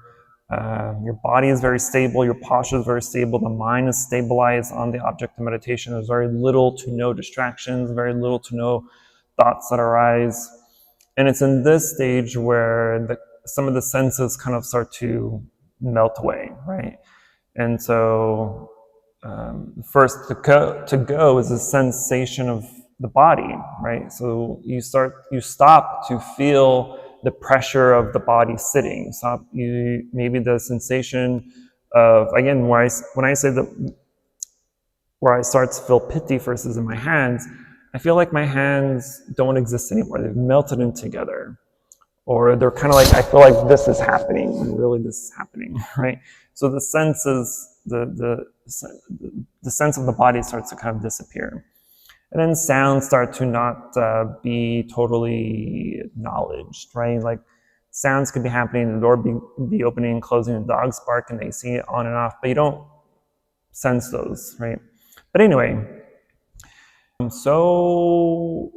body is very stable, your posture is very stable, the mind is stabilized on the object of meditation. There's very little to no distractions, very little to no thoughts that arise. And it's in this stage where some of the senses kind of start to melt away, right? And so first to go is a sensation of the body, right? So you stop to feel the pressure of the body sitting. Maybe the sensation of, again, when I say that, where I start to feel piti versus in my hands, I feel like my hands don't exist anymore. They've melted in together. Or they're kind of like, I feel like this is happening, and really this is happening, right? So the senses, the sense of the body starts to kind of disappear. And then sounds start to not be totally acknowledged, right? Like sounds could be happening, the door be opening and closing, the dogs bark and they see it on and off, but you don't sense those, right? But anyway, so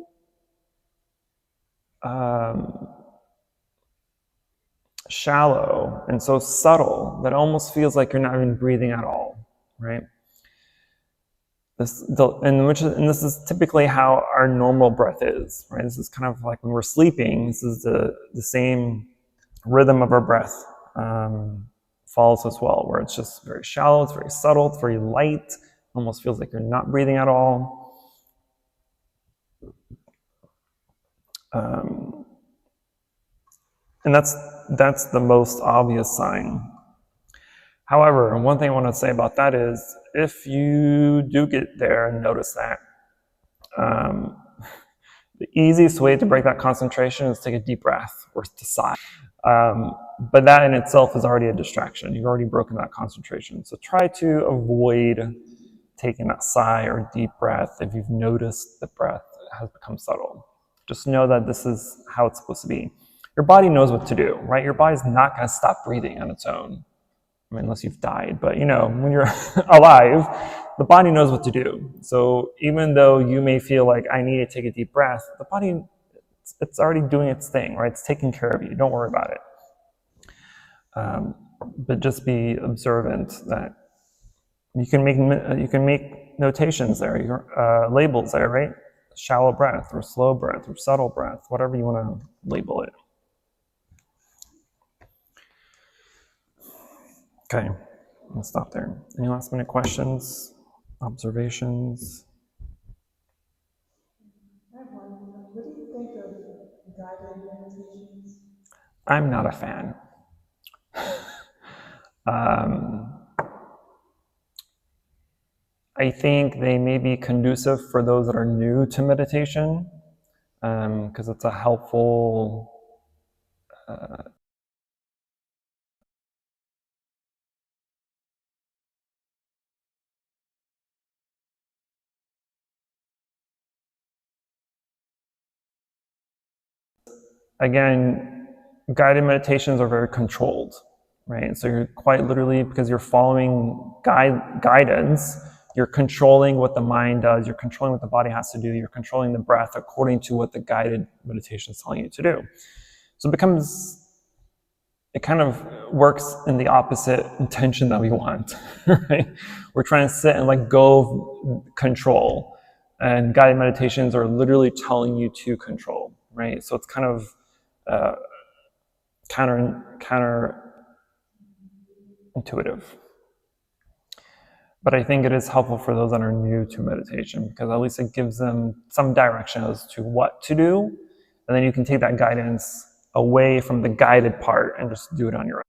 shallow and so subtle that it almost feels like you're not even breathing at all, right? This is typically how our normal breath is, right? This is kind of like when we're sleeping. This is the same rhythm of our breath follows as well, where it's just very shallow, it's very subtle, it's very light, almost feels like you're not breathing at all. And that's the most obvious sign. However, one thing I want to say about that is, if you do get there and notice that, the easiest way to break that concentration is to take a deep breath or to sigh. But that in itself is already a distraction. You've already broken that concentration. So try to avoid taking that sigh or deep breath if you've noticed the breath has become subtle. Just know that this is how it's supposed to be. Your body knows what to do, right? Your body's not going to stop breathing on its own. I mean, unless you've died. But, when you're alive, the body knows what to do. So even though you may feel like, I need to take a deep breath, the body, it's already doing its thing, right? It's taking care of you. Don't worry about it. But just be observant that you can make notations there, labels there, right? Shallow breath or slow breath or subtle breath, whatever you want to label it. Okay, I'll stop there. Any last minute questions, observations? I have one. What do you think of guided meditations? I'm not a fan. I think they may be conducive for those that are new to meditation, because it's a helpful again, guided meditations are very controlled, right? So you're quite literally, because you're following guidance, you're controlling what the mind does, you're controlling what the body has to do, you're controlling the breath according to what the guided meditation is telling you to do. So it kind of works in the opposite intention that we want, right? We're trying to sit and let go of control, and guided meditations are literally telling you to control, right? So it's kind of counter intuitive. But I think it is helpful for those that are new to meditation, because at least it gives them some direction as to what to do, and then you can take that guidance away from the guided part and just do it on your own.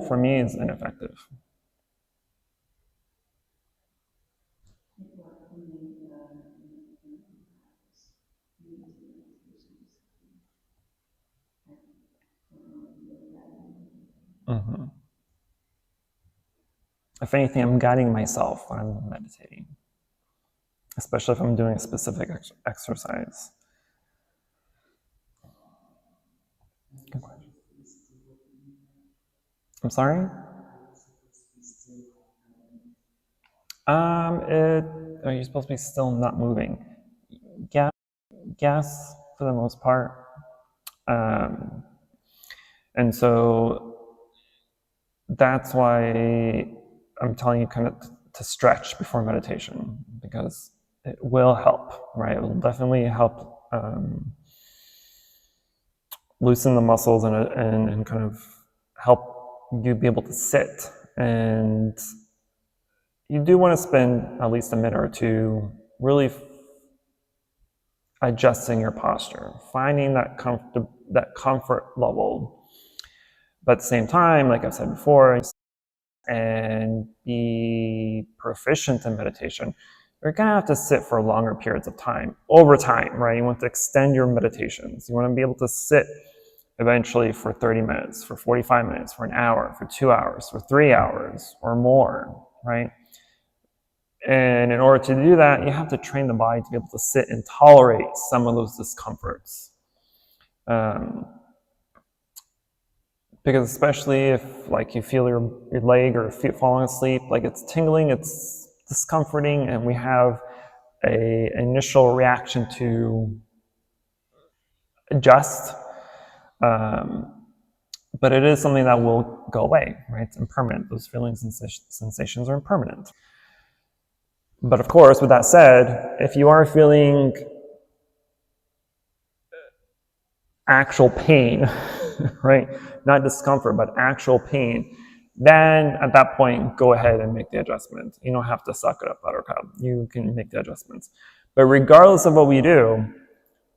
For me, it's ineffective. Mm-hmm. If anything, I'm guiding myself when I'm meditating, especially if I'm doing a specific exercise. I'm sorry? Are you supposed to be still not moving? Yes, for the most part. And so that's why I'm telling you kind of to stretch before meditation, because it will help, right? It will definitely help loosen the muscles and kind of help you be able to sit. And you do want to spend at least a minute or two really adjusting your posture, finding that comfort level. But at the same time, like I've said before, and be proficient in meditation, you're going to have to sit for longer periods of time, over time, right? You want to extend your meditations. You want to be able to sit eventually for 30 minutes, for 45 minutes, for an hour, for 2 hours, for 3 hours or more, right? And in order to do that, you have to train the body to be able to sit and tolerate some of those discomforts. Because especially if you feel your leg or falling asleep, it's tingling, it's discomforting, and we have an initial reaction to adjust. But it is something that will go away, right? It's impermanent. Those feelings and sensations are impermanent. But of course, with that said, if you are feeling actual pain right? Not discomfort, but actual pain, then at that point, go ahead and make the adjustment. You don't have to suck it up, buttercup. You can make the adjustments. But regardless of what we do,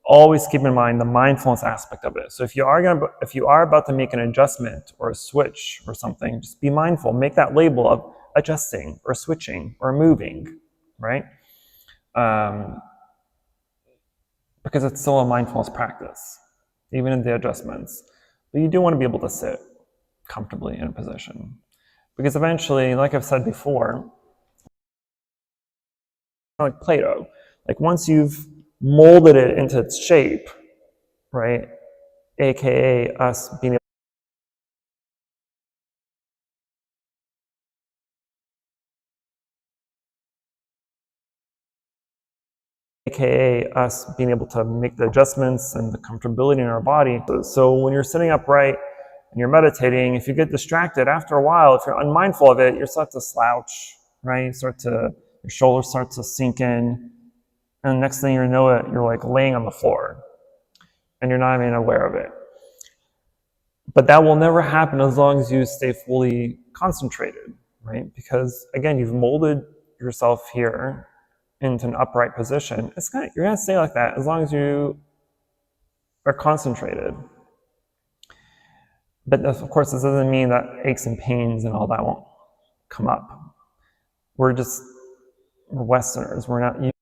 always keep in mind the mindfulness aspect of it. So if you are about to make an adjustment or a switch or something, just be mindful. Make that label of adjusting or switching or moving, right? Because it's still a mindfulness practice, even in the adjustments. But you do want to be able to sit comfortably in a position. Because eventually, like I've said before, like Play-Doh, like once you've molded it into its shape, right, aka us being able to make the adjustments and the comfortability in our body. So when you're sitting upright and you're meditating, if you get distracted, after a while, if you're unmindful of it, you start to slouch, right? Your shoulders start to sink in, and the next thing you know it, you're like laying on the floor, and you're not even aware of it. But that will never happen as long as you stay fully concentrated, right? Because again, you've molded yourself here into an upright position. You're gonna stay like that as long as you are concentrated. But of course, this doesn't mean that aches and pains and all that won't come up. We're Westerners. We're not used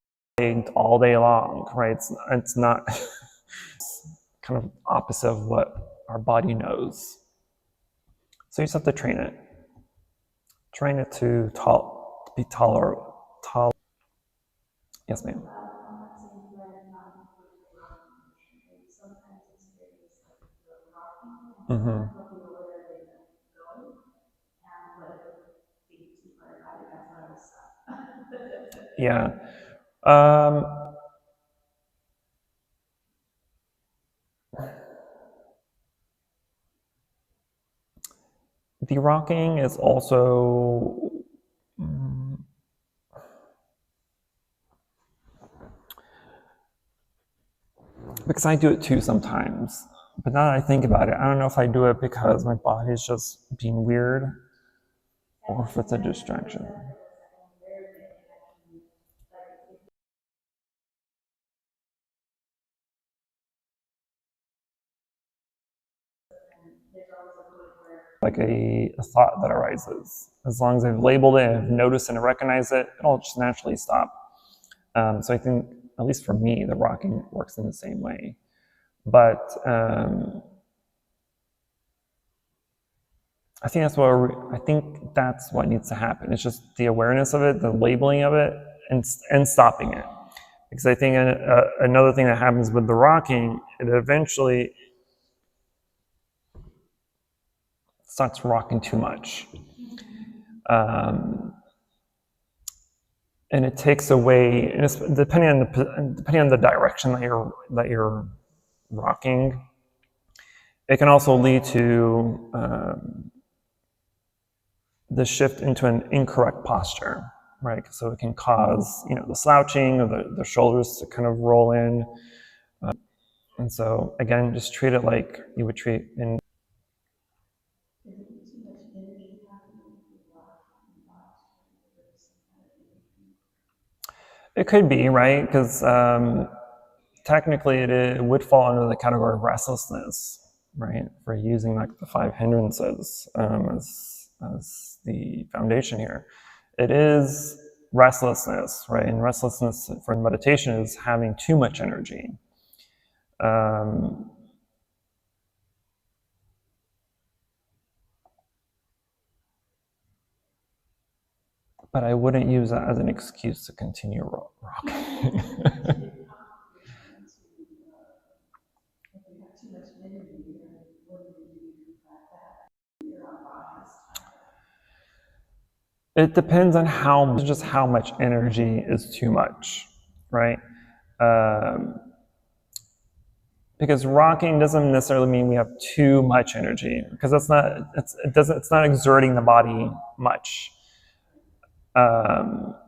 all day long, right? It's not kind of opposite of what our body knows. So you just have to train it. Train it to be tolerant. Yes, ma'am. Mm-hmm. Yeah. The rocking is also because I do it too sometimes. But now that I think about it, I don't know if I do it because my body's just being weird or if it's a distraction. Like a thought that arises. As long as I've labeled it and I've noticed and recognized it, it'll just naturally stop. So I think, at least for me, the rocking works in the same way. But I think that's what needs to happen. It's just the awareness of it, the labeling of it, and stopping it. Because I think another thing that happens with the rocking, it eventually starts rocking too much, and it takes away. And it's, depending on the direction that you're rocking, it can also lead to the shift into an incorrect posture, right? So it can cause, the slouching or the shoulders to kind of roll in. And so again, just treat it like you would treat in. It could be, right? Because technically it would fall under the category of restlessness, right? For using like the 5 hindrances as the foundation here. It is restlessness, right? And restlessness for meditation is having too much energy. But I wouldn't use that as an excuse to continue rocking. It depends on how much energy is too much, right? Because rocking doesn't necessarily mean we have too much energy, because it's not exerting the body much. It almost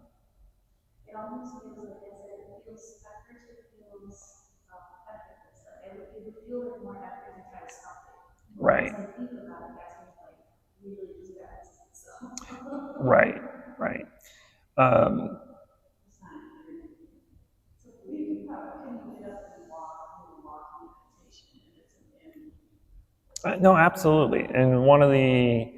feels like it feels effortless. It would feel like more effort to try to stop it. Right. You can get up and walk and walk meditation and it's No, absolutely. And one of the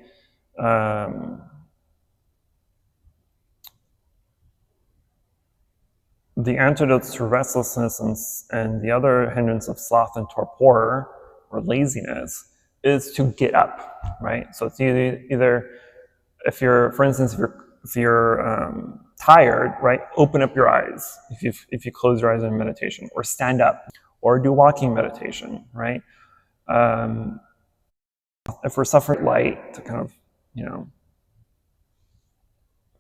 antidotes to restlessness and the other hindrance of sloth and torpor or laziness is to get up, right? So it's either if you're, for instance, if you're tired, right, open up your eyes if you close your eyes in meditation, or stand up, or do walking meditation, right? If we're suffering light to kind of,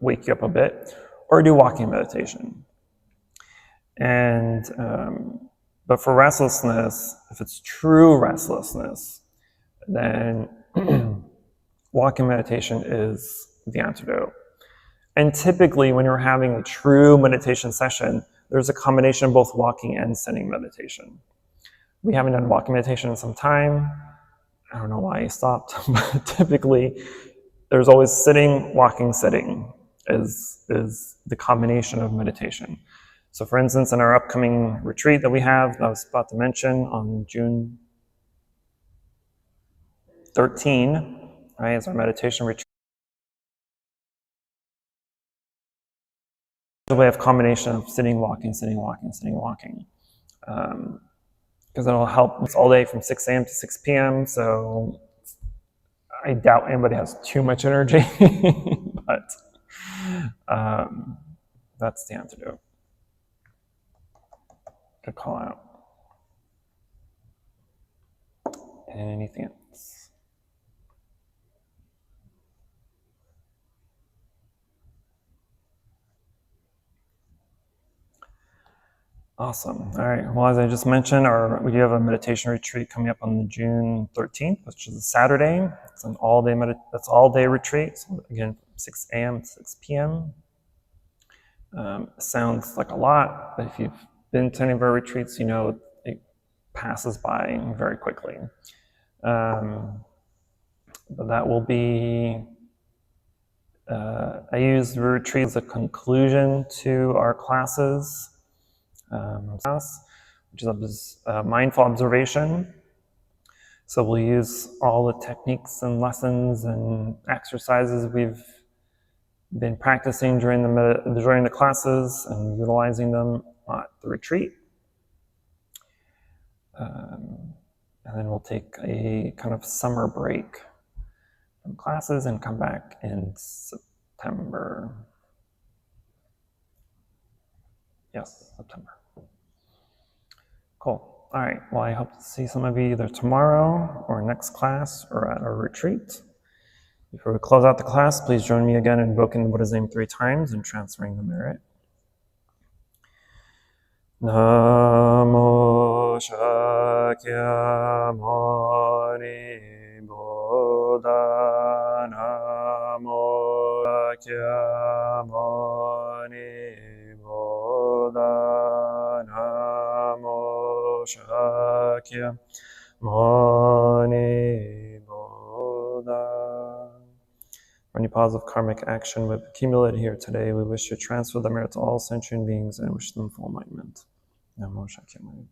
wake you up a bit, or do walking meditation. And but for restlessness, if it's true restlessness, then walking meditation is the antidote. And typically when you're having a true meditation session, there's a combination of both walking and sitting meditation. We haven't done walking meditation in some time. I don't know why I stopped, but typically there's always sitting, walking, sitting is the combination of meditation. So for instance, in our upcoming retreat that we have, that I was about to mention, on June 13, right, is our meditation retreat. The way of combination of sitting, walking, sitting, walking, sitting, walking. Because it'll help. It's all day from 6 a.m. to 6 p.m. So I doubt anybody has too much energy, but that's the antidote. Good call out. Anything else? Awesome. All right. Well, as I just mentioned, we do have a meditation retreat coming up on June 13th, which is a Saturday. It's an all-day retreat. So again, 6 a.m. to 6 p.m. Sounds like a lot, but if you've been to any of our retreats, you know it passes by very quickly. But that will be. I use the retreat as a conclusion to our classes. Which is mindful observation. So we'll use all the techniques and lessons and exercises we've been practicing during the classes and utilizing them at the retreat. And then we'll take a kind of summer break from classes and come back in September. Yes, September. Cool. All right. Well, I hope to see some of you either tomorrow or next class or at our retreat. Before we close out the class, please join me again in invoking the Buddha's name 3 times and transferring the merit. Namo Shakyamuni Buddha Namo Shakyamuni Buddha Namo Shakyamuni Buddha. For any positive karmic action we've accumulated here today, we wish to transfer the merit to all sentient beings and wish them full enlightenment. Namo Shakyamuni.